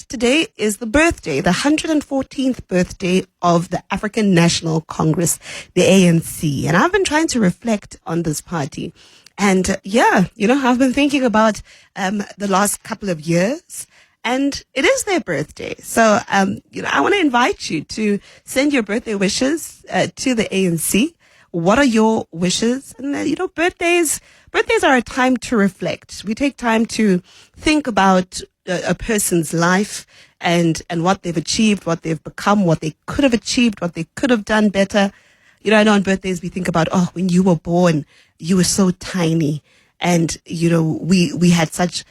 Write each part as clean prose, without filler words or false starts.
today is the birthday, the 114th birthday of the African National Congress, the ANC. And I've been trying to reflect on this party. And I've been thinking about the last couple of years. And it is their birthday. So, I want to invite you to send your birthday wishes to the ANC. What are your wishes? And, birthdays are a time to reflect. We take time to think about a person's life and what they've achieved, what they've become, what they could have achieved, what they could have done better. I know on birthdays we think about, when you were born, you were so tiny. And, we had such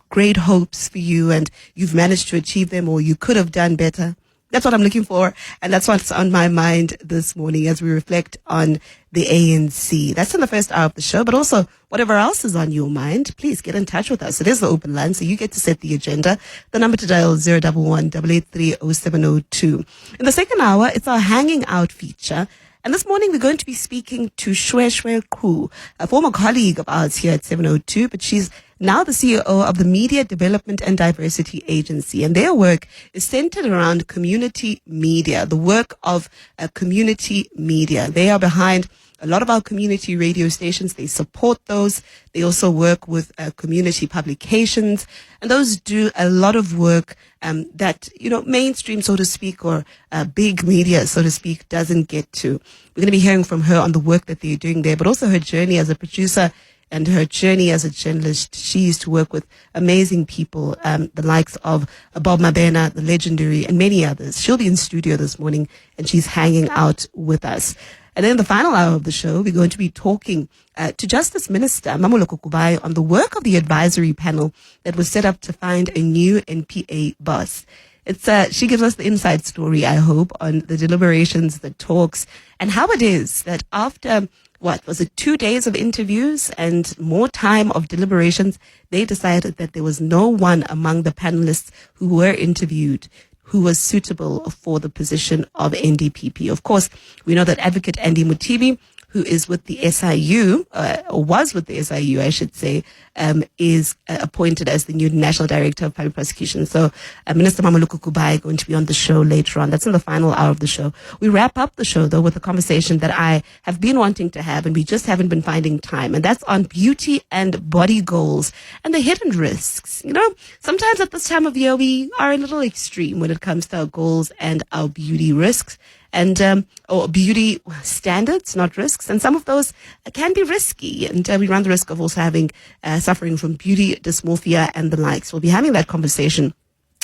great hopes for you and you've managed to achieve them, or you could have done better. That's what I'm looking for. And that's what's on my mind this morning as we reflect on the ANC. That's in the first hour of the show, but also whatever else is on your mind, please get in touch with us. It is the open line, so you get to set the agenda. The number to dial is 011-883-0702. In the second hour, it's our hanging out feature. And this morning, we're going to be speaking to Shwe Koo, a former colleague of ours here at 702, but she's now the CEO of the Media Development and Diversity Agency. And their work is centered around community media, the work of community media. They are behind a lot of our community radio stations. They support those. They also work with community publications. And those do a lot of work that, mainstream, so to speak, or big media, so to speak, doesn't get to. We're going to be hearing from her on the work that they're doing there, but also her journey as a producer and her journey as a journalist. She used to work with amazing people, the likes of Bob Mabena, the legendary, and many others. She'll be in studio this morning, and she's hanging out with us. And then in the final hour of the show, we're going to be talking to Justice Minister Mamoloko Kubai on the work of the advisory panel that was set up to find a new NPA boss. She gives us the inside story, I hope, on the deliberations, the talks, and how it is that after 2 days of interviews and more time of deliberations, they decided that there was no one among the panelists who were interviewed who was suitable for the position of NDPP. Of course, we know that Advocate Andy Mutibi, who is with the SIU, or was with the SIU, I should say, is appointed as the new National Director of Public Prosecution. So Minister Mamoloko Kubai going to be on the show later on. That's in the final hour of the show. We wrap up the show, though, with a conversation that I have been wanting to have, and we just haven't been finding time. And that's on beauty and body goals and the hidden risks. Sometimes at this time of year, we are a little extreme when it comes to our goals and our beauty risks. And or beauty standards, not risks. And some of those can be risky. And we run the risk of also having suffering from beauty dysmorphia and the likes. We'll be having that conversation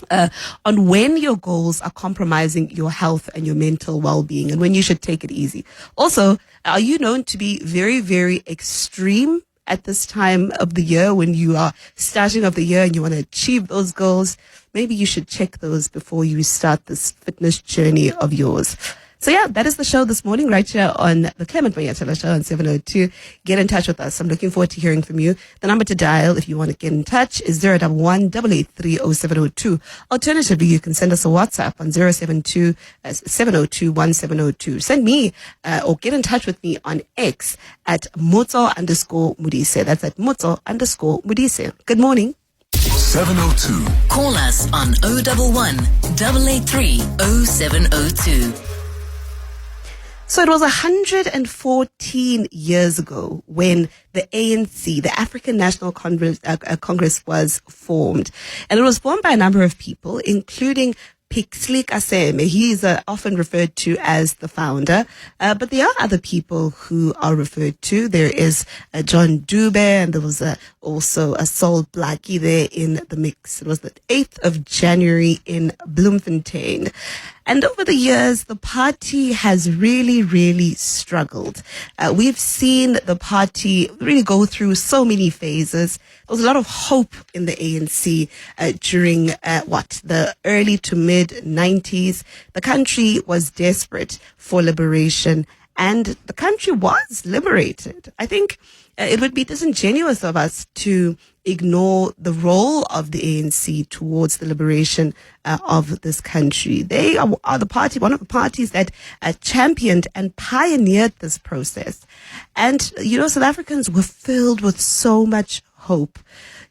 on when your goals are compromising your health and your mental well-being and when you should take it easy. Also, are you known to be very, very extreme at this time of the year when you are starting off the year and you want to achieve those goals? Maybe you should check those before you start this fitness journey of yours. So that is the show this morning right here on the Clement Manyathela Show on 702. Get in touch with us. I'm looking forward to hearing from you. The number to dial if you want to get in touch is 011-883-0702. Alternatively, you can send us a WhatsApp on 072-702-1702. Send me or get in touch with me on X at Kgomotso_Modise. That's at Kgomotso_Modise. Good morning. 702. Call us on 011 883 0702. So it was 114 years ago when the ANC, the African National Congress, was formed. And it was formed by a number of people, including Pixley Kaseme. He is often referred to as the founder, but there are other people who are referred to. There is John Dube, and there was also a Sol Blackie there in the mix. It was the 8th of January in Bloemfontein. And over the years, the party has really, really struggled. We've seen the party really go through so many phases. There was a lot of hope in the ANC during the early to mid 90s. The country was desperate for liberation, and the country was liberated. I think it would be disingenuous of us to ignore the role of the ANC towards the liberation of this country. They are the party, one of the parties that championed and pioneered this process. And, South Africans were filled with so much hope.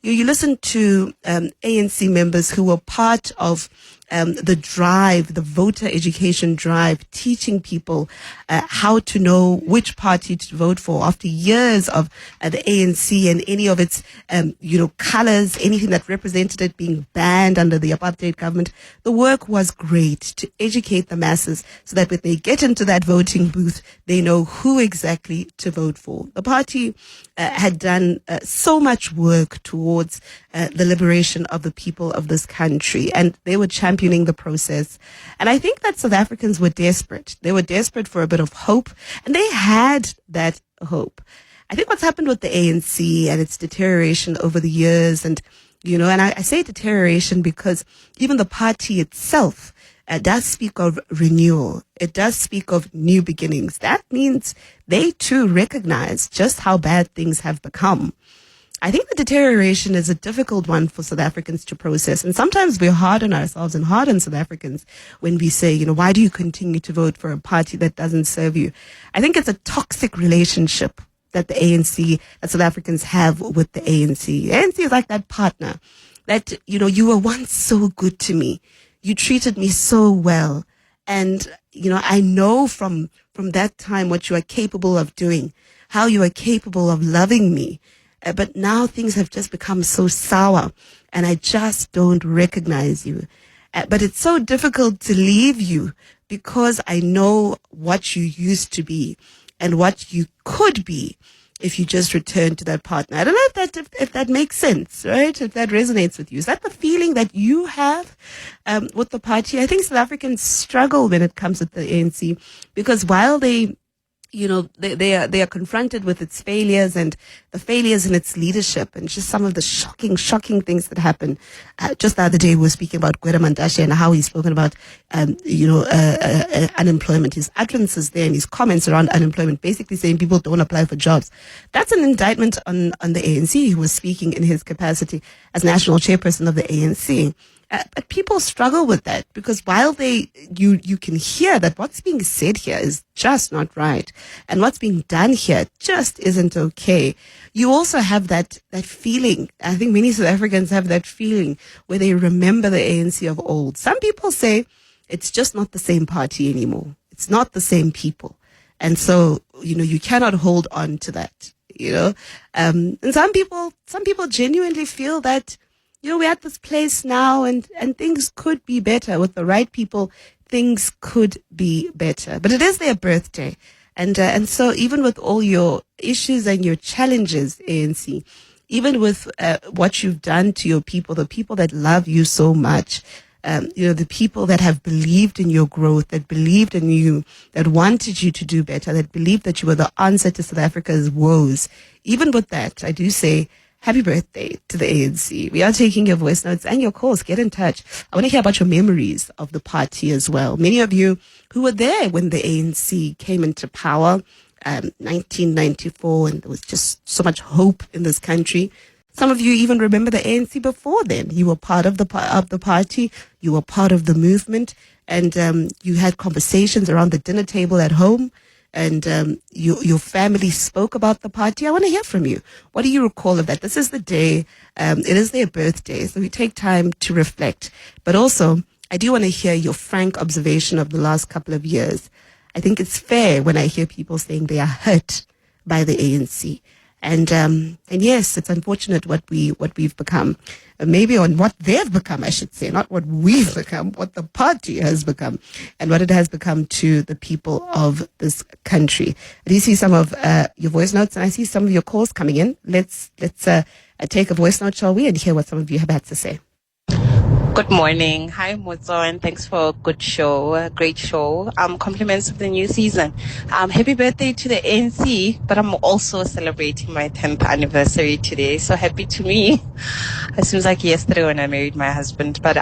you listen to ANC members who were part of the drive, the voter education drive, teaching people how to know which party to vote for after years of the ANC and any of its, colors, anything that represented it being banned under the apartheid government. The work was great to educate the masses so that when they get into that voting booth, they know who exactly to vote for. The party had done so much work towards the liberation of the people of this country, and they were championing the process. And I think that South Africans were desperate. They were desperate for a bit of hope, and they had that hope. I think what's happened with the ANC and its deterioration over the years, and I say deterioration because even the party itself does speak of renewal. It does speak of new beginnings. That means they too recognize just how bad things have become. I think the deterioration is a difficult one for South Africans to process. And sometimes we're hard on ourselves and hard on South Africans when we say, why do you continue to vote for a party that doesn't serve you? I think it's a toxic relationship that the ANC, that South Africans have with the ANC. The ANC is like that partner that, you were once so good to me. You treated me so well. And, I know from that time what you are capable of doing, how you are capable of loving me. But now things have just become so sour and I just don't recognize you. But it's so difficult to leave you because I know what you used to be and what you could be if you just return to that partner. I don't know if that makes sense, right? If that resonates with you. Is that the feeling that you have with the party? I think South Africans struggle when it comes with the ANC because while they are confronted with its failures and the failures in its leadership and just some of the shocking things that happen. Just the other day, we were speaking about Clement Manyathela and how he's spoken about, unemployment. His utterances there and his comments around unemployment, basically saying people don't apply for jobs. That's an indictment on the ANC, who was speaking in his capacity as national chairperson of the ANC. But people struggle with that because while you can hear that what's being said here is just not right and what's being done here just isn't okay. You also have that feeling. I think many South Africans have that feeling where they remember the ANC of old. Some people say it's just not the same party anymore. It's not the same people. And so, you cannot hold on to that, and some people genuinely feel that, we're at this place now and things could be better with the right people. Things could be better, but it is their birthday. And so even with all your issues and your challenges, ANC, even with what you've done to your people, the people that love you so much, the people that have believed in your growth, that believed in you, that wanted you to do better, that believed that you were the answer to South Africa's woes. Even with that, I do say, happy birthday to the ANC. We are taking your voice notes and your calls. Get in touch. I want to hear about your memories of the party as well. Many of you who were there when the ANC came into power, 1994, and there was just so much hope in this country. Some of you even remember the ANC before then. You were part of the party. You were part of the movement, and you had conversations around the dinner table at home. And your family spoke about the party. I want to hear from you. What do you recall of that? This is the day. It is their birthday, so we take time to reflect. But also, I do want to hear your frank observation of the last couple of years. I think it's fair when I hear people saying they are hurt by the ANC. And yes, it's unfortunate what we've become. Maybe on what they've become, I should say, not what we've become, what the party has become, and what it has become to the people of this country. I do see some of your voice notes, and I see some of your calls coming in. Let's take a voice note, shall we, and hear what some of you have had to say. Good morning. Hi, Motso, and thanks for a good show, a great show. Compliments of the new season. Happy birthday to the ANC, but I'm also celebrating my 10th anniversary today, so happy to me. It seems like yesterday when I married my husband, but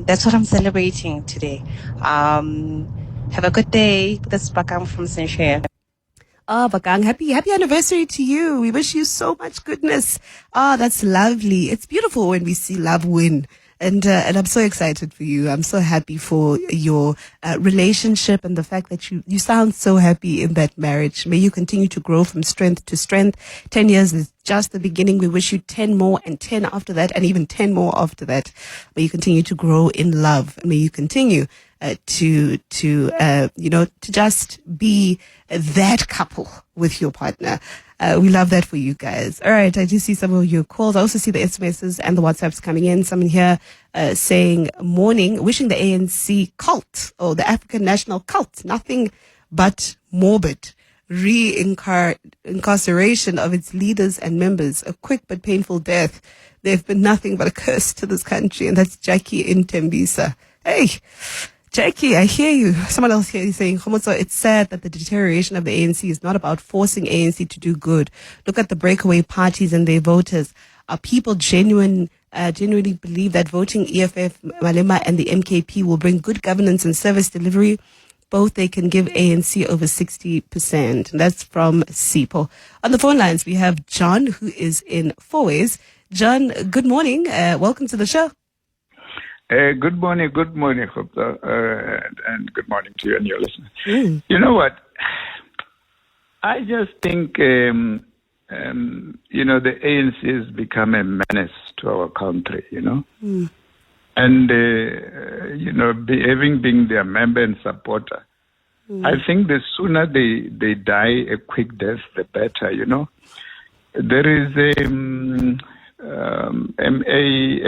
that's what I'm celebrating today. Have a good day. This is Bakang from Sincere. Oh, Bakang, happy anniversary to you. We wish you so much goodness. Oh, that's lovely. It's beautiful when we see love win. And I'm so excited for you. I'm so happy for your relationship and the fact that you sound so happy in that marriage. May you continue to grow from strength to strength. 10 years is just the beginning. We wish you 10 more and 10 after that and even 10 more after that. May you continue to grow in love. May you continue to just be that couple with your partner. We love that for you guys. All right. I do see some of your calls. I also see the SMSs and the WhatsApps coming in. Someone here saying morning, wishing the ANC cult or the African National Cult nothing but morbid incarceration of its leaders and members, a quick but painful death. They've been nothing but a curse to this country. And that's Jackie in Tembisa. Hey, Jackie, I hear you. Someone else here is saying, Kgomotso, it's sad that the deterioration of the ANC is not about forcing ANC to do good. Look at the breakaway parties and their voters. Are people genuinely believe that voting EFF, Malema and the MKP will bring good governance and service delivery? Both they can give ANC over 60%. And that's from Sipo. On the phone lines, we have John, who is in Fourways. John, good morning. Welcome to the show. Good morning, Kgomotso, and good morning to you and your listeners. You know what? I just think, the ANC has become a menace to our country, And, being their member and supporter, I think the sooner they die a quick death, the better, There is a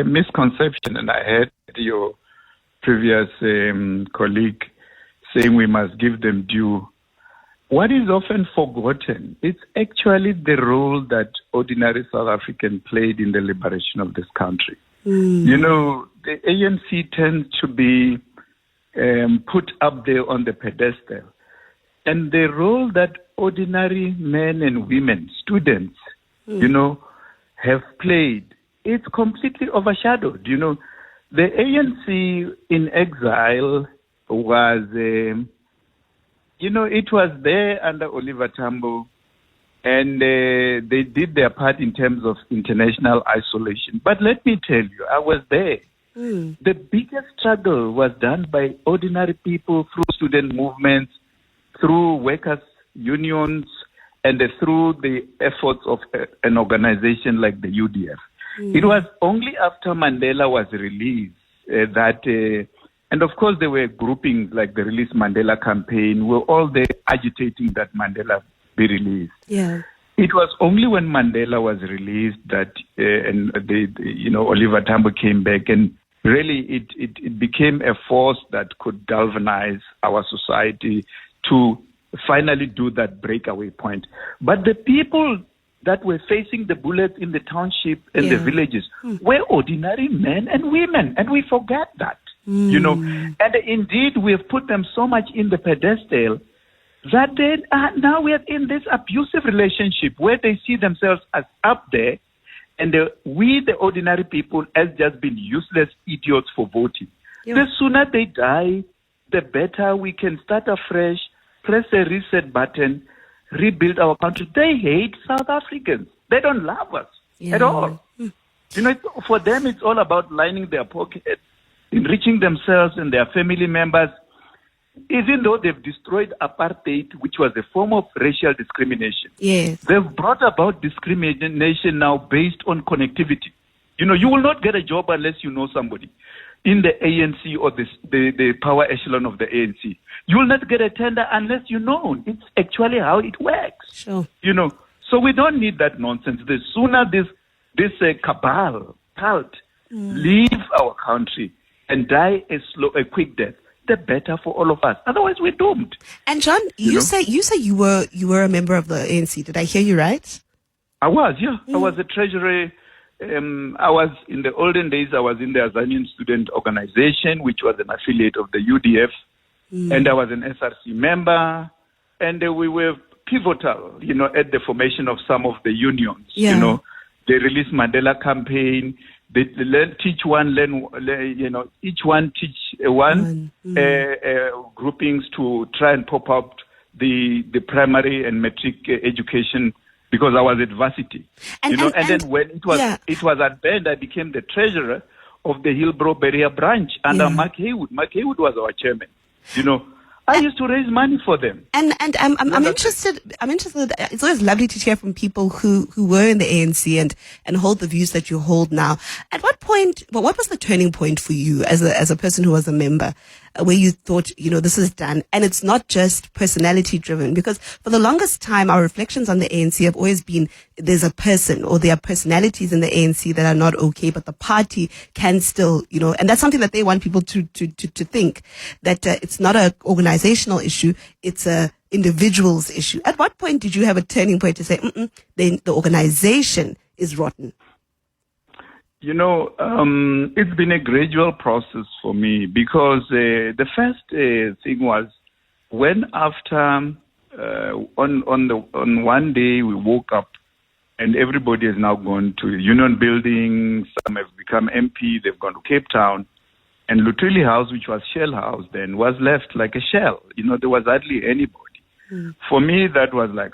misconception, and I heard your previous colleague saying we must give them due. What is often forgotten, it's actually the role that ordinary South African played in the liberation of this country. The ANC tends to be put up there on the pedestal. And the role that ordinary men and women, students, have played, it's completely overshadowed. The ANC in exile was, it was there under Oliver Tambo, and they did their part in terms of international isolation. But let me tell you, I was there. The biggest struggle was done by ordinary people through student movements, through workers' unions, and through the efforts of an organization like the UDF. It was only after Mandela was released and of course there were groupings like the Release Mandela campaign, were all there agitating that Mandela be released. Yeah. It was only when Mandela was released that Oliver Tambo came back, and really it became a force that could galvanize our society to finally do that breakaway point. But the people that were facing the bullets in the township and the villages were ordinary men and women, and we forget that, And indeed, we have put them so much in the pedestal that they now we are in this abusive relationship where they see themselves as up there, and we, the ordinary people, as just been useless idiots for voting. The sooner they die, the better we can start afresh, press a reset button, rebuild our country. They hate South Africans. They don't love us at all. For them, it's all about lining their pockets, enriching themselves and their family members, even though they've destroyed apartheid, which was a form of racial discrimination. Yes. They've brought about discrimination now based on connectivity. You will not get a job unless you know somebody in the ANC or the power echelon of the ANC. You will not get a tender unless you know. It's actually how it works. Sure. So we don't need that nonsense. The sooner this cabal, cult, leave our country and die a quick death, the better for all of us. Otherwise, we're doomed. And John, you say you were a member of the ANC. Did I hear you right? I was, yeah. I was a treasurer. I was in the olden days. I was in the Azanian Student Organization, which was an affiliate of the UDF, and I was an SRC member, and we were pivotal, at the formation of some of the unions. Yeah. The Release Mandela campaign. They teach one, each one teach one groupings to try and pop up the primary and matric education, because I was at varsity. And then when it was unbanned, I became the treasurer of the Hillbrow Berea branch under Mark Haywood. Mark Haywood was our chairman. I used to raise money for them. And I'm interested. It's always lovely to hear from people who were in the ANC and hold the views that you hold now. At what point? What was the turning point for you as a person who was a member, where you thought, this is done, and it's not just personality driven? Because for the longest time, our reflections on the ANC have always been there's a person or there are personalities in the ANC that are not okay, but the party can still, and that's something that they want people to think that it's not an organizational issue, it's a individual's issue. At what point did you have a turning point to say, the organization is rotten? It's been a gradual process for me because the first thing was when after on one day we woke up and everybody has now gone to union buildings. Some have become MP. They've gone to Cape Town. And Lutuli House, which was Shell House then, was left like a shell. There was hardly anybody. For me, that was like,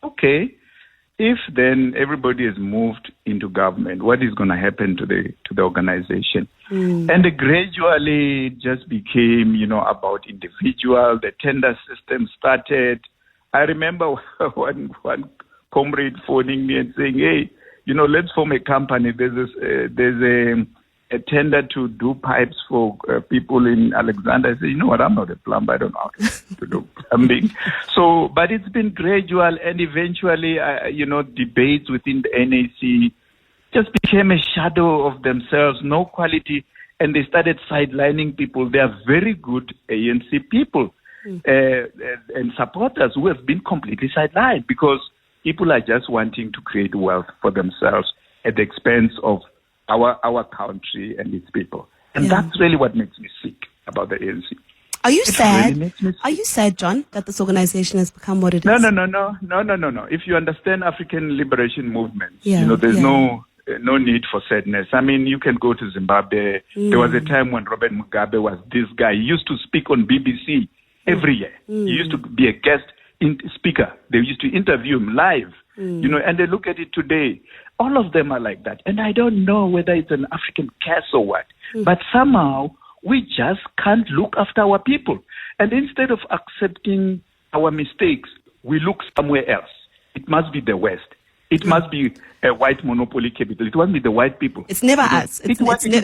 okay. If then everybody has moved into government, what is going to happen to the organization? And gradually just became, about individual. The tender system started. I remember one comrade phoning me and saying, hey, let's form a company. There's a tender to do pipes for people in Alexander. I said, you know what, I'm not a plumber. I don't know how to do plumbing. So, but it's been gradual, and eventually, debates within the NAC just became a shadow of themselves, no quality, and they started sidelining people. They are very good ANC people and supporters who have been completely sidelined because people are just wanting to create wealth for themselves at the expense of our country and its people. And that's really what makes me sick about the ANC. Are you sad? Really are you sad, John, that this organization has become what it is? No. If you understand African liberation movements, there's no need for sadness. I mean, you can go to Zimbabwe. There was a time when Robert Mugabe was this guy. He used to speak on BBC every year. He used to be a guest speaker. They used to interview him live. And they look at it today. All of them are like that. And I don't know whether it's an African curse or what. But somehow, we just can't look after our people. And instead of accepting our mistakes, we look somewhere else. It must be the West. It must be a white monopoly capital. It must be the white people. It's never us. It's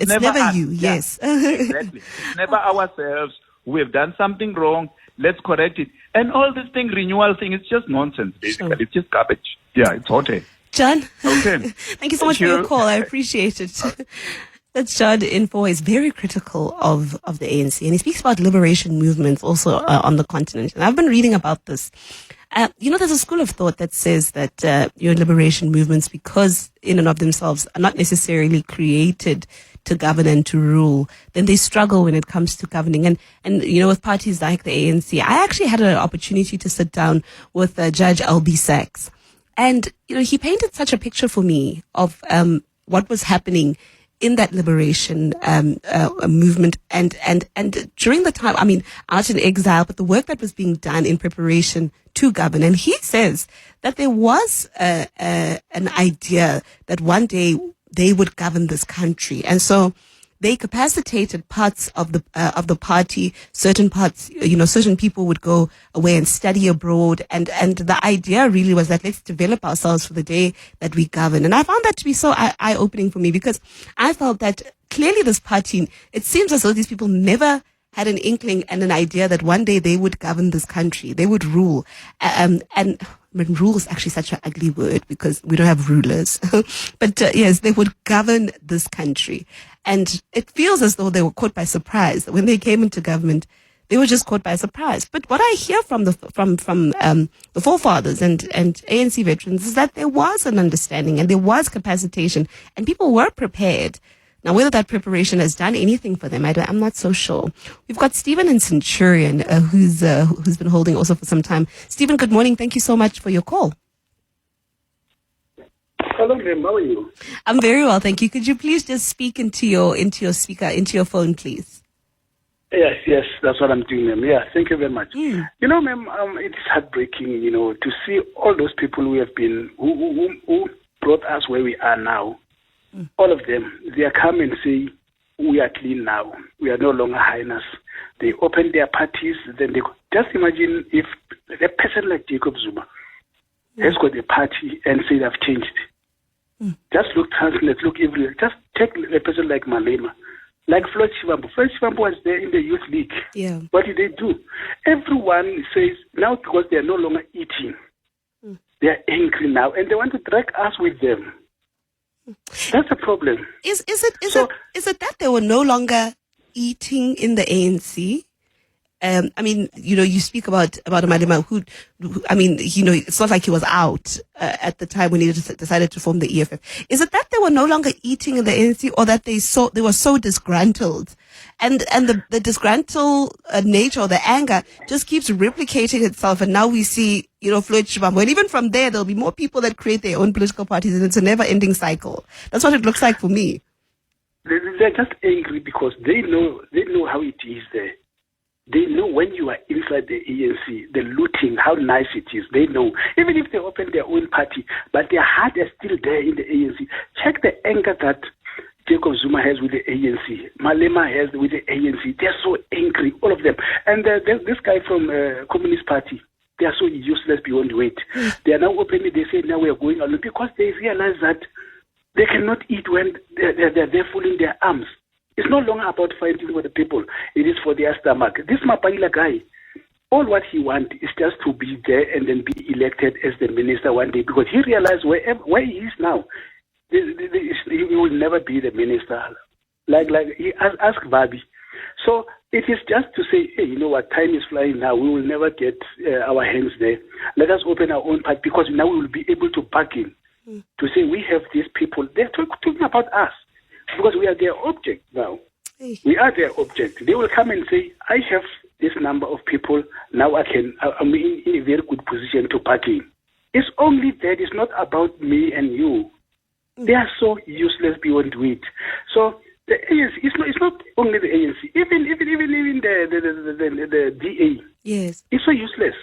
never us. you. Yes. Exactly. It's never ourselves. We have done something wrong. Let's correct it. And all this renewal thing, it's just nonsense, basically. Sure. It's just garbage. Yeah, it's hot. John, okay. Thank you so much for your call. I appreciate it. That's John Info. Is very critical of the ANC, and he speaks about liberation movements also on the continent. And I've been reading about this. There's a school of thought that says that your liberation movements, because in and of themselves are not necessarily created to govern and to rule, then they struggle when it comes to governing. And with parties like the ANC, I actually had an opportunity to sit down with Judge L.B. Sachs. And, he painted such a picture for me of what was happening in that liberation movement and during the time, out in exile, but the work that was being done in preparation to govern. And he says that there was an idea that one day they would govern this country. And so they capacitated parts of the party, certain parts, certain people would go away and study abroad. And the idea really was that let's develop ourselves for the day that we govern. And I found that to be so eye-opening for me because I felt that clearly this party, it seems as though these people never had an inkling and an idea that one day they would govern this country. They would rule. Rule is actually such an ugly word because we don't have rulers. But yes, they would govern this country. And it feels as though they were caught by surprise. When they came into government, they were just caught by surprise. But what I hear from the forefathers and ANC veterans is that there was an understanding and there was capacitation and people were prepared. Now, whether that preparation has done anything for them, I'm not so sure. We've got Stephen in Centurion, who's been holding also for some time. Stephen, good morning. Thank you so much for your call. Hello, ma'am. How are you? I'm very well, thank you. Could you please just speak into your phone, please? Yes, that's what I'm doing, ma'am. Yeah, thank you very much. Ma'am, it's heartbreaking, to see all those people who brought us where we are now. All of them, they are come and say, we are clean now. We are no longer hyenas. They open their parties, then they just imagine if a person like Jacob Zuma has got a party and say they've changed. Just look translate, look everywhere. Just take a person like Malema, like Floyd Shivambu. Floyd Shivambu was there in the youth league. Yeah. What did they do? Everyone says now because they are no longer eating, they are angry now, and they want to drag us with them. That's the problem. Is it that they were no longer eating in the ANC? I mean, you speak about Malema who, I mean, it's not like he was out at the time when he decided to form the EFF. Is it that they were no longer eating in the ANC, or that they were so disgruntled, and the disgruntled nature or the anger just keeps replicating itself, and now we see Floyd Shivambu, and even from there'll be more people that create their own political parties, and it's a never-ending cycle. That's what it looks like for me. They're just angry because they know how it is there. They know when you are inside the ANC, the looting, how nice it is. They know. Even if they open their own party, but their heart is still there in the ANC. Check the anger that Jacob Zuma has with the ANC. Malema has with the ANC. They're so angry, all of them. And this guy from Communist Party, they are so useless beyond weight. They are now openly, they say now we are going alone because they realize that they cannot eat when they're full in their arms. It's no longer about fighting for the people. It is for their stomach. This Mapaila guy, all what he wants is just to be there and then be elected as the minister one day, because he realized where he is now, he will never be the minister. Like he asked Babi. So it is just to say, hey, you know what, time is flying now. We will never get our hands there. Let us open our own party, because now we will be able to bargain to say we have these people. They're talking about us. Because we are their object now. We are their object. They will come and say, I have this number of people, now I'm in a very good position to bargain. It's only that. It's not about me and you. They are so useless beyond weight. So the ANC, it's not only the ANC, even the DA. Yes. It's so useless.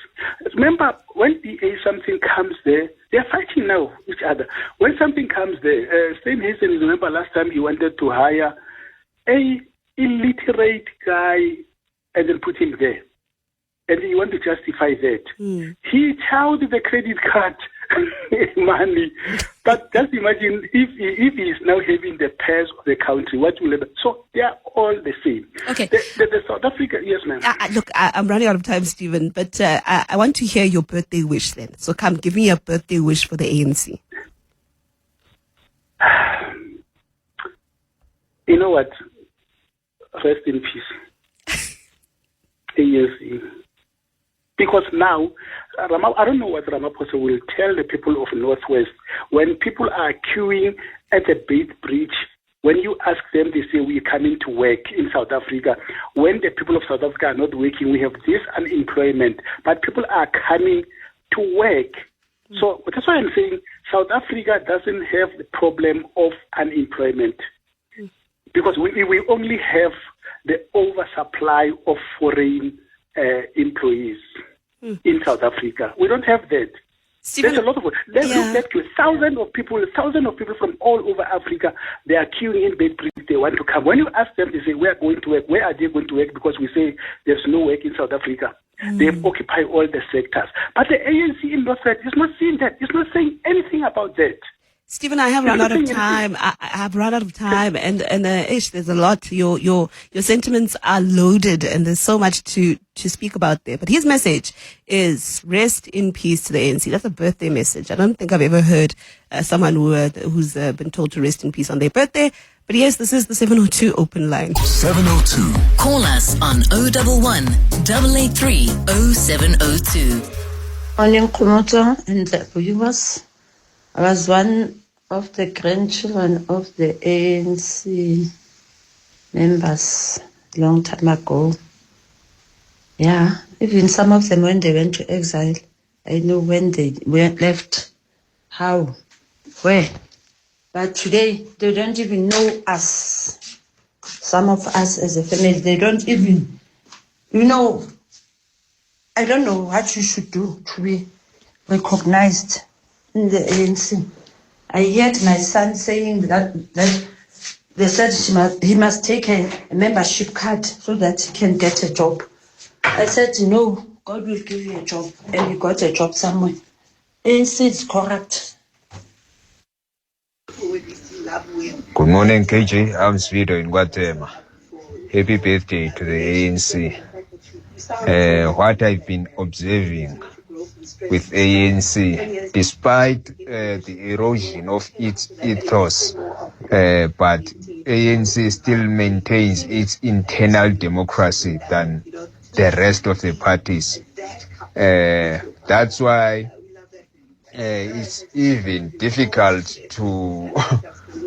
Remember, when DA something comes there, they're fighting now each other. When something comes there, Stan Hazen, remember last time he wanted to hire a illiterate guy and then put him there. And you want to justify that. He chowed the credit card money. But just imagine if he is now having the pairs of the country, what will happen? So they are all the same. Okay. The South Africa, yes, ma'am. Look, I'm running out of time, Stephen, but I want to hear your birthday wish then. So come, give me a birthday wish for the ANC. You know what? Rest in peace. ANC. Because now, I don't know what Ramaphosa will tell the people of Northwest when people are queuing at the Beit Bridge. When you ask them, they say, we're coming to work in South Africa. When the people of South Africa are not working, we have this unemployment. But people are coming to work. So that's why I'm saying South Africa doesn't have the problem of unemployment. Because we only have the oversupply of foreign employees in South Africa. We don't have that. Stephen, there's a lot of let's look back to thousands of people from all over Africa. They are queuing in Beit Bridge. They want to come. When you ask them, they say, we are going to work. Where are they going to work? Because we say there's no work in South Africa. They occupy all the sectors. But the ANC in Northwest is not seeing that. It's not saying anything about that. Stephen, I have run out of time. I have run out of time, and there's a lot. Your sentiments are loaded, and there's so much to speak about there. But his message is rest in peace to the ANC. That's a birthday message. I don't think I've ever heard someone who's been told to rest in peace on their birthday. But yes, this is the 702 Open Line. 702. Call us on 011 883 0702. Morning, Kgomotso and the viewers. I was one of the grandchildren of the ANC members long time ago. Yeah, even some of them, when they went to exile, I know when they left, how, where. But today, they don't even know us. Some of us as a family, they don't even, I don't know what you should do to be recognized in the ANC. I heard my son saying that They said he must take a membership card so that he can get a job. I said, no, God will give you a job. And he got a job somewhere. ANC is corrupt. Good morning, KJ. I'm Svido in Guatemala. Happy birthday to the ANC. What I've been observing with ANC, despite the erosion of its ethos, but ANC still maintains its internal democracy than the rest of the parties. That's why it's even difficult to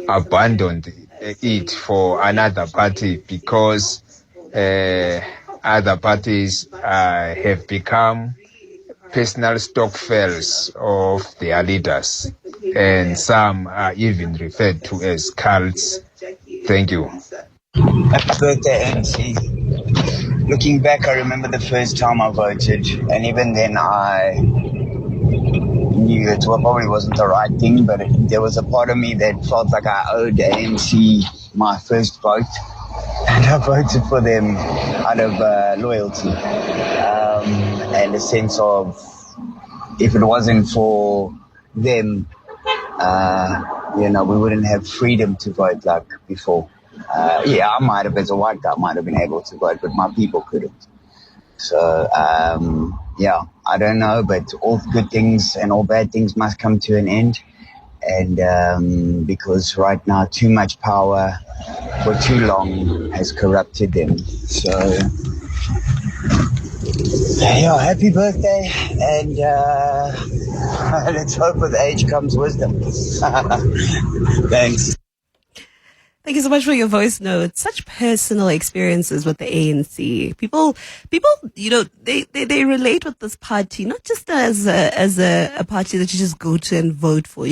abandon it for another party, because other parties have become personal stockpiles of their leaders, and some are even referred to as cults. Thank you. Happy birthday, ANC. Looking back, I remember the first time I voted, and even then I knew it probably wasn't the right thing, but there was a part of me that felt like I owed ANC my first vote, and I voted for them out of loyalty and a sense of, if it wasn't for them, we wouldn't have freedom to vote like before. I might have, as a white guy, might have been able to vote, but my people couldn't. So, I don't know, but all good things and all bad things must come to an end. And because right now, too much power for too long has corrupted them. So, happy birthday. And let's hope with age comes wisdom. Thanks. Thank you so much for your voice notes. Such personal experiences with the ANC. People, they relate with this party, not just as a party that you just go to and vote for,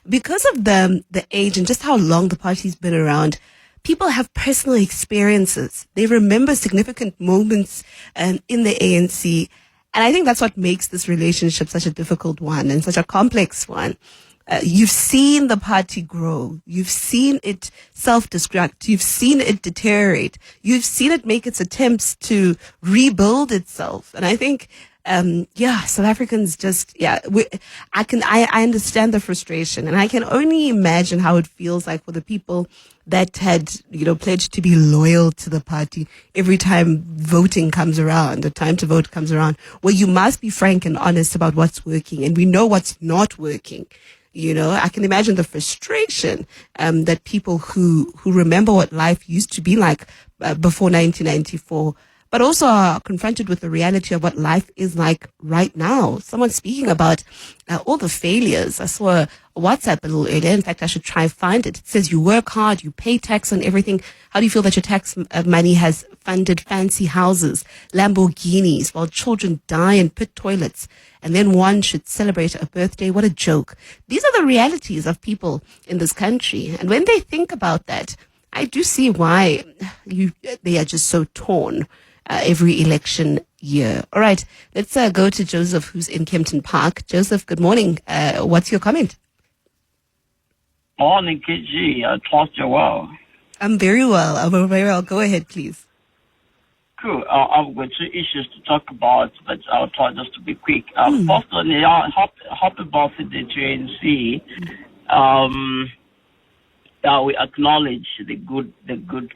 because of the age and just how long the party's been around. People have personal experiences. They remember significant moments in the ANC. And I think that's what makes this relationship such a difficult one and such a complex one. You've seen the party grow. You've seen it self-destruct. You've seen it deteriorate. You've seen it make its attempts to rebuild itself. And I think, South Africans just, I understand the frustration, and I can only imagine how it feels like for the people that had, pledged to be loyal to the party every time voting comes around, the time to vote comes around, where you must be frank and honest about what's working, and we know what's not working. I can imagine the frustration that people who remember what life used to be like before 1994, but also are confronted with the reality of what life is like right now. Someone speaking about all the failures. I saw a WhatsApp a little earlier. In fact, I should try and find it. It says you work hard, you pay tax on everything. How do you feel that your tax money has funded fancy houses, Lamborghinis, while children die in pit toilets? And then one should celebrate a birthday. What a joke. These are the realities of people in this country. And when they think about that, I do see why they are just so torn every election year. All right, let's go to Joseph, who's in Kempton Park. Joseph, good morning. What's your comment? Morning, KG. I trust you well. I'm very well. Go ahead, please. Cool. I've got two issues to talk about, but I'll try just to be quick. First one, happy birthday to ANC. We acknowledge the good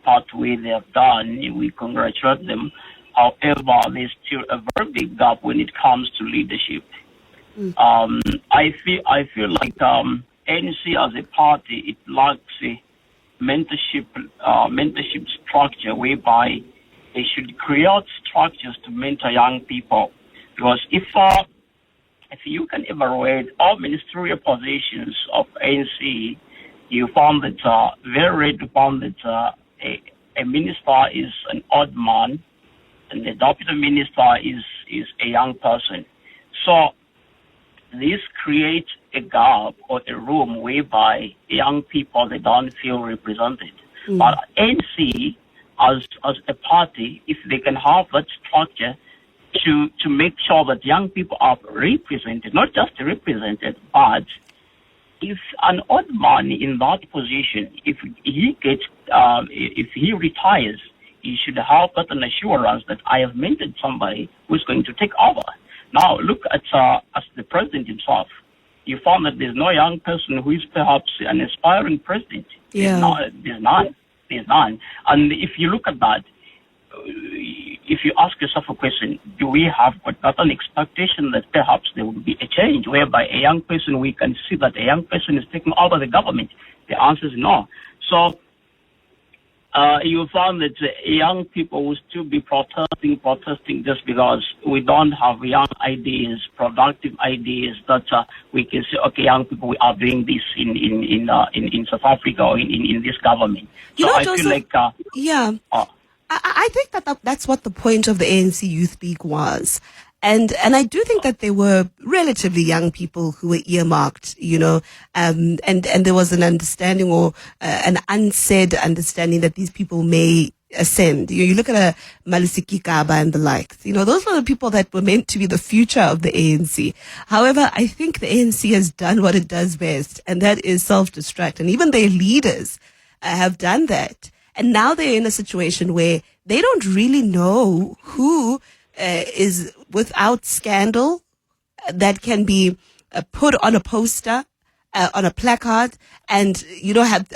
pathway they have done. We congratulate them. However, there's still a very big gap when it comes to leadership. I feel like ANC as a party, it lacks a mentorship structure whereby they should create structures to mentor young people. Because if you can evaluate all ministerial positions of ANC, you found that very rare to find that a minister is an old man and the deputy minister is a young person. So this creates a gap or a room whereby young people, they don't feel represented. But ANC as a party, if they can have that structure to make sure that young people are represented, not just represented, but if an old man in that position, if he retires, he should have got an assurance that I have mentored somebody who's going to take over. Now, look at the president himself. You found that there's no young person who is perhaps an aspiring president. Yeah. There's none. And if you look at that, if you ask yourself a question, do we have got an expectation that perhaps there will be a change whereby a young person, we can see that a young person is taking over the government? The answer is no. So you found that young people will still be protesting just because we don't have young ideas, productive ideas that we can say, okay, young people, we are doing this in South Africa or in this government. So I feel like... I think that's what the point of the ANC Youth League was. And I do think that there were relatively young people who were earmarked, and there was an understanding or an unsaid understanding that these people may ascend. You look at a Malisiki Kaba and the likes, those are the people that were meant to be the future of the ANC. However, I think the ANC has done what it does best, and that is self-destruct. And even their leaders have done that. And now they're in a situation where they don't really know who is without scandal that can be put on a poster, on a placard, and have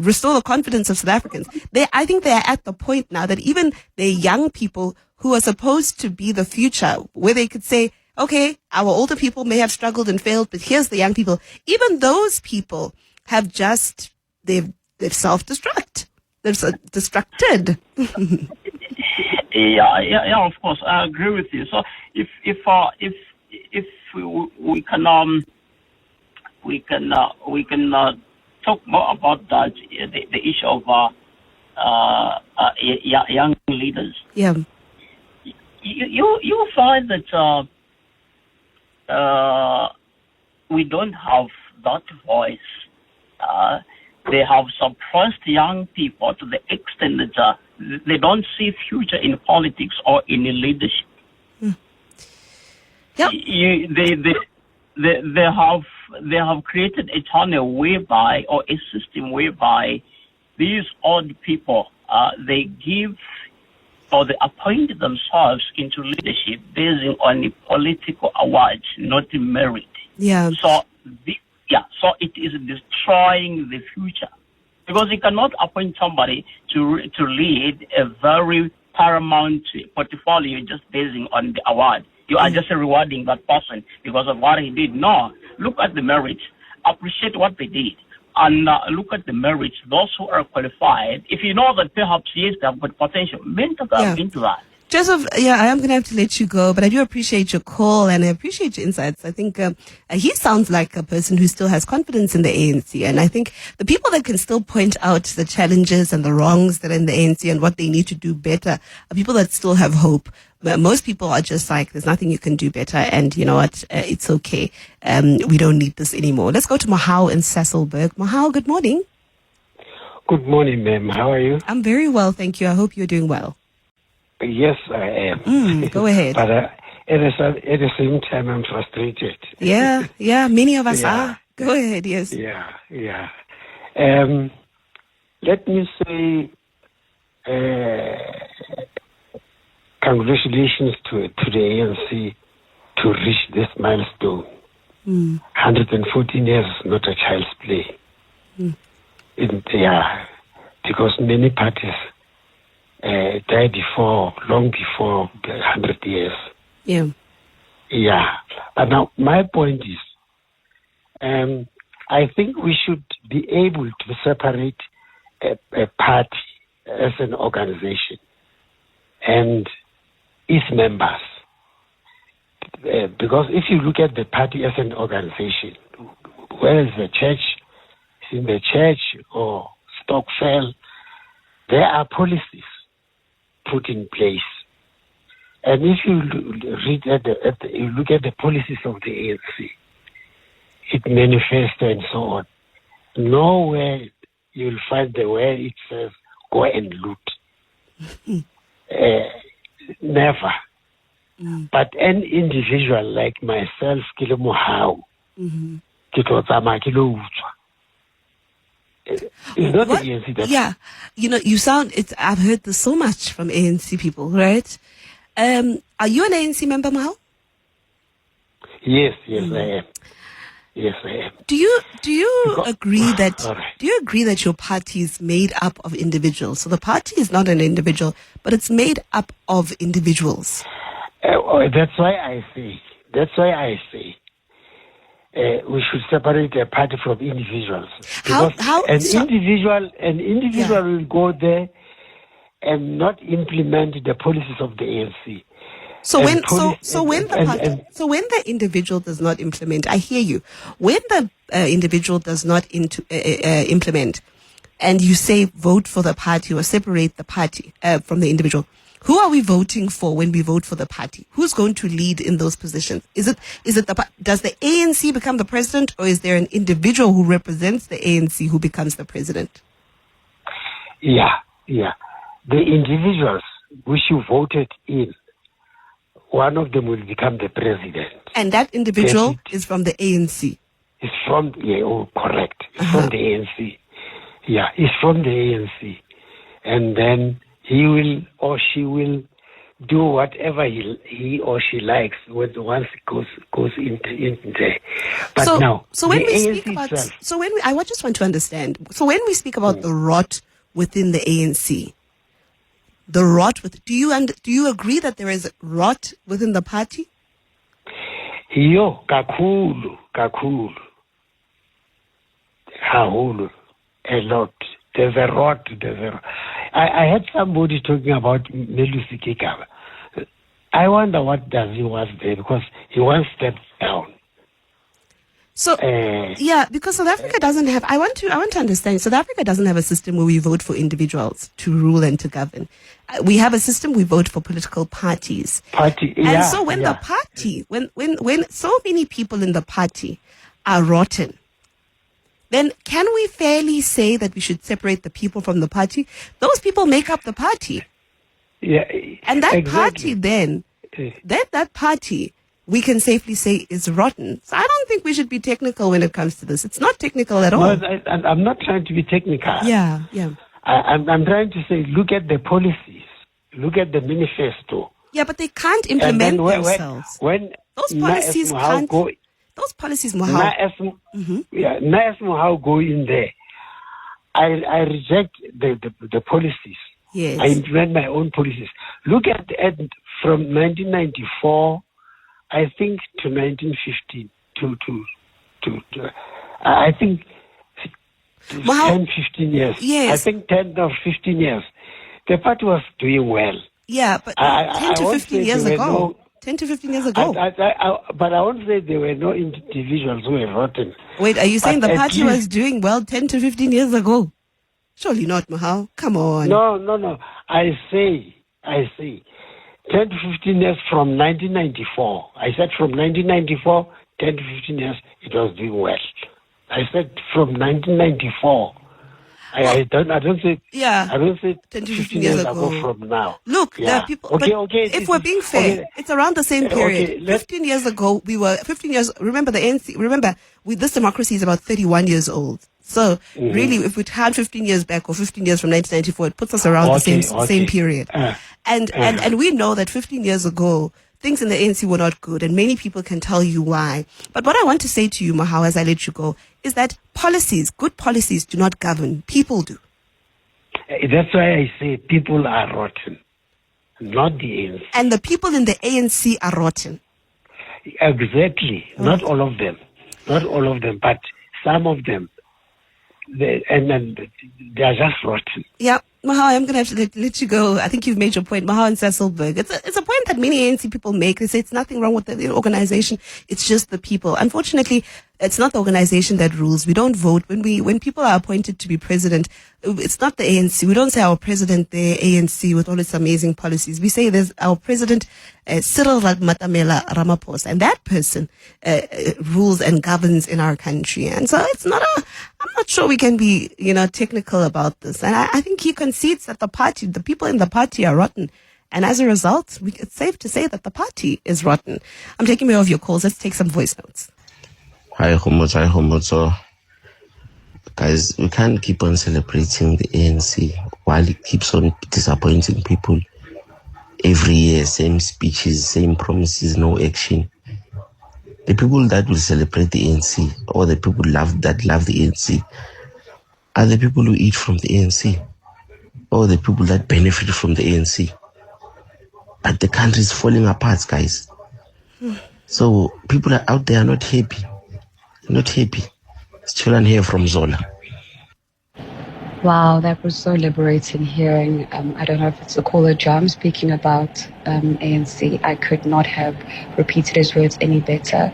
restore the confidence of South Africans. I think they're at the point now that even the young people who are supposed to be the future, where they could say, okay, our older people may have struggled and failed, but here's the young people. Even those people have they've self-destruct. They're destructed. Yeah, of course, I agree with you. So if we can talk more about that, the issue of young leaders. Yeah. You find that we don't have that voice. They have suppressed young people to the extent that they don't see future in politics or in leadership. Yep. They have created a channel whereby, or a system whereby, these old people they give or they appoint themselves into leadership based on the political awards, not merit. Yeah. So it is destroying the future, because you cannot appoint somebody to lead a very paramount portfolio just basing on the award. You are just rewarding that person because of what he did. No, look at the merits, appreciate what they did, and look at the merits. Those who are qualified, if you know that perhaps yes, they have got potential, mentor them into that. Joseph, I am going to have to let you go, but I do appreciate your call and I appreciate your insights. I think he sounds like a person who still has confidence in the ANC. And I think the people that can still point out the challenges and the wrongs that are in the ANC and what they need to do better are people that still have hope. But most people are just like, there's nothing you can do better. And you know what? It's okay. We don't need this anymore. Let's go to Mahau in Sasolburg. Mahau, good morning. Good morning, ma'am. How are you? I'm very well, thank you. I hope you're doing well. Yes, I am. Go ahead. But at the same time, I'm frustrated. Yeah, many of us are. Go ahead, yes. Yeah. Let me say congratulations to the ANC to reach this milestone. 114 years is not a child's play. Because many parties died long before 100 years. Yeah. But now my point is, I think we should be able to separate a party as an organization and its members. Because if you look at the party as an organization, whether it's the church, in the church or Stokvel, there are policies put in place. And if you you look at the policies of the ANC, it manifests and so on. Nowhere you'll find the where it says go and loot. Never. But an individual like myself, Kgomotso, It's not the ANC that... Yeah, you sound. I've heard this so much from ANC people, right? Are you an ANC member, Mahal? Yes, I am. Yes, I am. Do you agree that your party is made up of individuals? So the party is not an individual, but it's made up of individuals. That's why I say we should separate a party from individuals. Because an individual will go there and not implement the policies of the ANC. So when the individual does not implement, I hear you. When the individual does not implement, and you say vote for the party or separate the party from the individual, who are we voting for when we vote for the party? Who's going to lead in those positions? Does the ANC become the president, or is there an individual who represents the ANC who becomes the president? Yeah. The individuals which you voted in, one of them will become the president. And that individual is from the ANC? It's from, correct. It's from the ANC. Yeah, it's from the ANC. And then he will or she will do whatever he or she likes once it goes into there. But I just want to understand. So when we speak about the rot within the ANC, do you agree that there is rot within the party? Kakhulu. A lot. There's a rot. I heard somebody talking about Melusi Kekaba. I wonder what does he want there, because he once stepped down. So because South Africa doesn't have. I want to understand. South Africa doesn't have a system where we vote for individuals to rule and to govern. We have a system we vote for political parties. And so when the party, when so many people in the party are rotten, then can we fairly say that we should separate the people from the party? Those people make up the party. Yeah, and that party then, that party, we can safely say is rotten. So I don't think we should be technical when it comes to this. It's not technical at all. No, I'm not trying to be technical. Yeah. I'm trying to say, look at the policies. Look at the manifesto. Yeah, but they can't implement themselves. When those policies can't... Those policies, Mohau. How go in there. I reject the policies. Yes. I implement my own policies. Look at from 1994, I think, to 1915, I think 10, 15 years. Yes. I think 10 or 15 years. The party was doing well. Yeah, but 10 to 15 years ago. 10 to 15 years ago. But I won't say there were no individuals who were rotten. Wait, are you saying the party was doing well 10 to 15 years ago? Surely not, Mahal. Come on. No. I say 10 to 15 years from 1994. I said from 1994, 10 to 15 years, it was doing well. I said from 1994. I don't say 10 to 15 years ago from now. Look, there are people. Okay. If we're being fair, it's around the same period. 15 years ago, we were 15 years. Remember the ANC. Remember, this democracy is about 31 years old. So really, if we count 15 years back or 15 years from 1994, it puts us around the same period. And we know that 15 years ago, things in the ANC were not good, and many people can tell you why. But what I want to say to you, Mahau, as I let you go, is that good policies do not govern. People do. That's why I say people are rotten, not the ANC. And the people in the ANC are rotten. Exactly. Not all of them. Not all of them, but some of them. They are just rotten. Yeah. Mahau, I'm going to have to let you go. I think you've made your point. Mahau and Cecilberg. It's a point that many ANC people make. They say it's nothing wrong with the organization. It's just the people. Unfortunately, it's not the organization that rules. We don't vote. When people are appointed to be president, it's not the ANC. We don't say our president, the ANC, with all its amazing policies. We say there's our president, Cyril Matamela Ramaphosa, and that person rules and governs in our country. And so I'm not sure we can be, technical about this. And I think he concedes that the people in the party are rotten. And as a result, it's safe to say that the party is rotten. I'm taking more of your calls. Let's take some voice notes. Hi, Kgomotso. Guys, we can't keep on celebrating the ANC while it keeps on disappointing people every year. Same speeches, same promises, no action. The people that will celebrate the ANC, or the people that love the ANC, are the people who eat from the ANC, or the people that benefit from the ANC. But the country is falling apart, guys. So people are out there are not happy. Not happy. It's Chilan here from Zola. Wow, that was so liberating hearing. I don't know if it's a caller Jam speaking about ANC. I could not have repeated his words any better.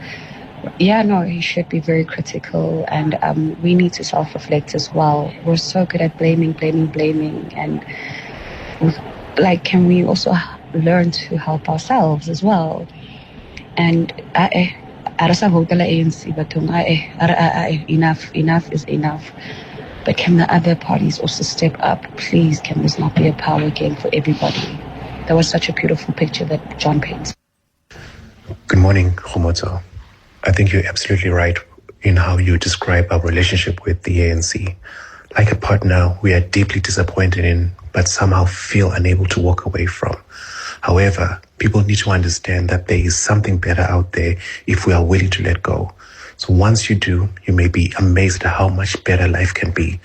Yeah, no, he should be very critical, and we need to self-reflect as well. We're so good at blaming, and like, can we also learn to help ourselves as well? And enough is enough. But can the other parties also step up? Please, can this not be a power game for everybody? That was such a beautiful picture that John paints. Good morning, Kgomotso. I think you're absolutely right in how you describe our relationship with the ANC. Like a partner we are deeply disappointed in, but somehow feel unable to walk away from. However, people need to understand that there is something better out there if we are willing to let go. So once you do, you may be amazed at how much better life can be.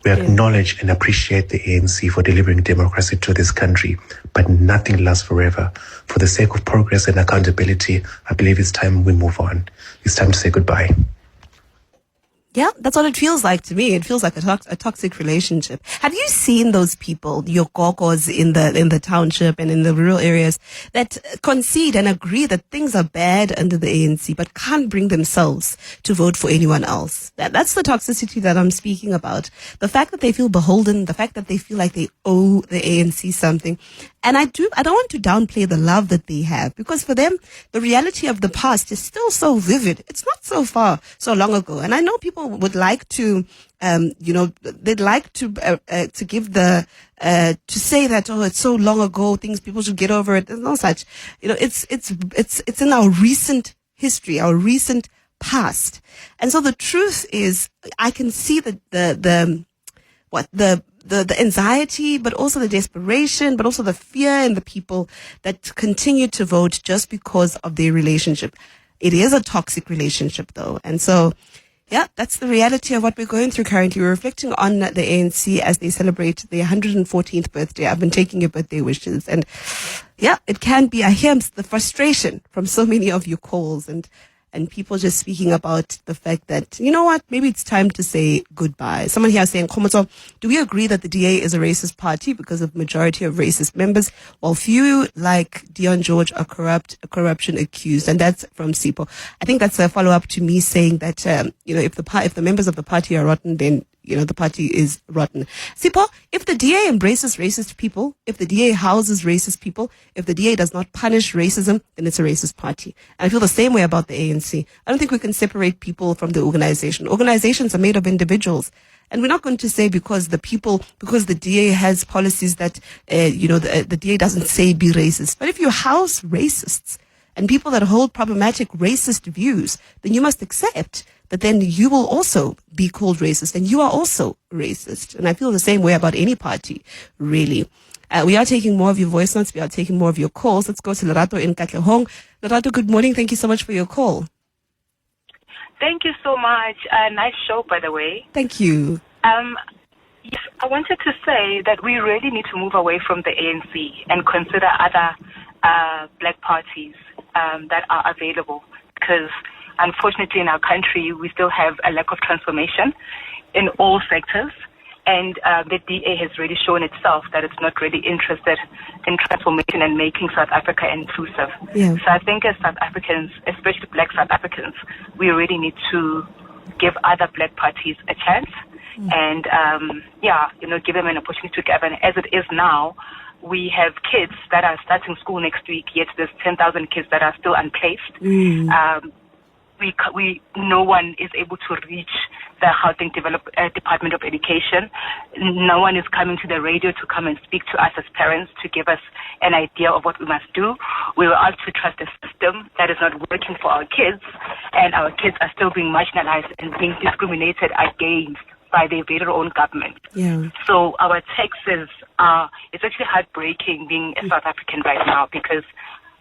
We acknowledge and appreciate the ANC for delivering democracy to this country, but nothing lasts forever. For the sake of progress and accountability, I believe it's time we move on. It's time to say goodbye. Yeah, that's what it feels like to me. It feels like a toxic relationship. Have you seen those people, your gogos in the township and in the rural areas, that concede and agree that things are bad under the ANC, but can't bring themselves to vote for anyone else? That's the toxicity that I'm speaking about. The fact that they feel beholden, the fact that they feel like they owe the ANC something. And I don't want to downplay the love that they have, because for them, the reality of the past is still so vivid. It's not so long ago. And I know people would like to, they'd like to give to say that, oh, it's so long ago, people should get over it. There's no such, it's in our recent history, our recent past. And so the truth is, I can see the anxiety, but also the desperation, but also the fear in the people that continue to vote just because of their relationship. It is a toxic relationship, though. And so, yeah, that's the reality of what we're going through currently. We're reflecting on the ANC as they celebrate their 114th birthday. I've been taking your birthday wishes. And yeah, it can be, I hear the frustration from so many of your calls and people just speaking about the fact that, you know what, maybe it's time to say goodbye. Someone here saying, Kgomotso, do we agree that the DA is a racist party because of majority of racist members, while few like Dion George are corruption accused? And that's from Sipo. I think that's a follow-up to me saying that, if the members of the party are rotten, then the party is rotten. Sipo, if the DA embraces racist people, if the DA houses racist people, if the DA does not punish racism, then it's a racist party. And I feel the same way about the ANC. I don't think we can separate people from the organization. Organizations are made of individuals. And we're not going to say because the DA has policies that, the DA doesn't say be racist. But if you house racists and people that hold problematic racist views, then you must accept that then you will also be called racist, and you are also racist. And I feel the same way about any party, really. We are taking more of your voice notes. We are taking more of your calls. Let's go to Lerato in Katlehong. Lerato, good morning. Thank you so much for your call. Thank you so much. Nice show, by the way. Thank you. Yes, I wanted to say that we really need to move away from the ANC and consider other black parties that are available, because unfortunately in our country we still have a lack of transformation in all sectors, and the DA has really shown itself that it's not really interested in transformation and making South Africa inclusive. Yeah. So I think as South Africans, especially black South Africans, we really need to give other black parties a chance and give them an opportunity to govern. As it is now, we have kids that are starting school next week, yet there's 10,000 kids that are still unplaced. no one is able to reach the Gauteng Department of Education. No one is coming to the radio to come and speak to us as parents to give us an idea of what we must do. We were asked to trust a system that is not working for our kids, and our kids are still being marginalized and being discriminated against by their very own government. Yeah. So our taxes it's actually heartbreaking being a South African right now, because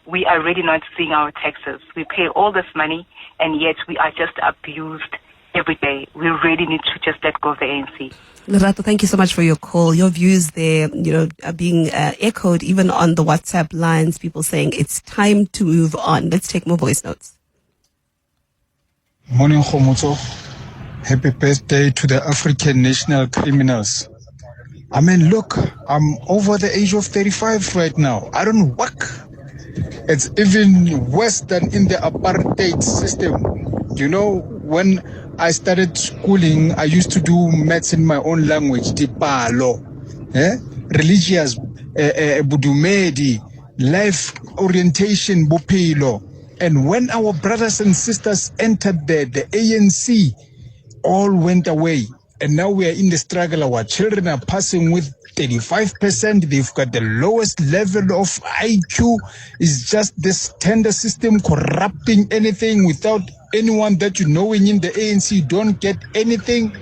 we are really not seeing our taxes. We pay all this money, and yet we are just abused every day. We really need to just let go of the ANC. Lerato, thank you so much for your call. Your views there, are being echoed even on the WhatsApp lines. People saying it's time to move on. Let's take more voice notes. Morning, Kgomotso. Happy birthday to the African national criminals. I mean, look, I'm over the age of 35 right now. I don't work. It's even worse than in the apartheid system. When I started schooling, I used to do maths in my own language, Dipalo, religious, Budumedi, life orientation, Bupilo. And when our brothers and sisters entered the ANC, all went away. And now we are in the struggle. Our children are passing with 35%. They've got the lowest level of IQ. It's just this tender system corrupting anything without anyone that you knowing in the ANC. You don't get anything.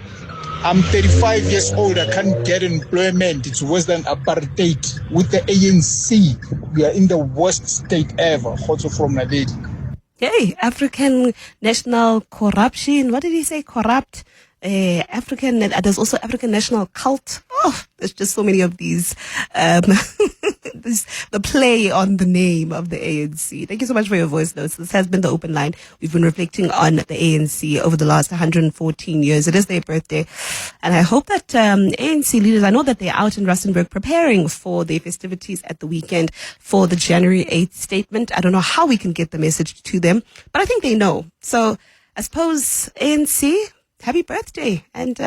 I'm 35 years old. I can't get employment. It's worse than apartheid. With the ANC, we are in the worst state ever. Also from Naledi. Hey, African national corruption. What did he say? Corrupt. There's also African national cult. Oh, there's just so many of these. The play on the name of the ANC. Thank you so much for your voice notes. This has been the Open Line. We've been reflecting on the ANC over the last 114 years. It is their birthday. And I hope that ANC leaders, I know that they're out in Rustenburg preparing for their festivities at the weekend for the January 8th statement. I don't know how we can get the message to them, but I think they know. So I suppose ANC, happy birthday and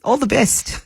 all the best.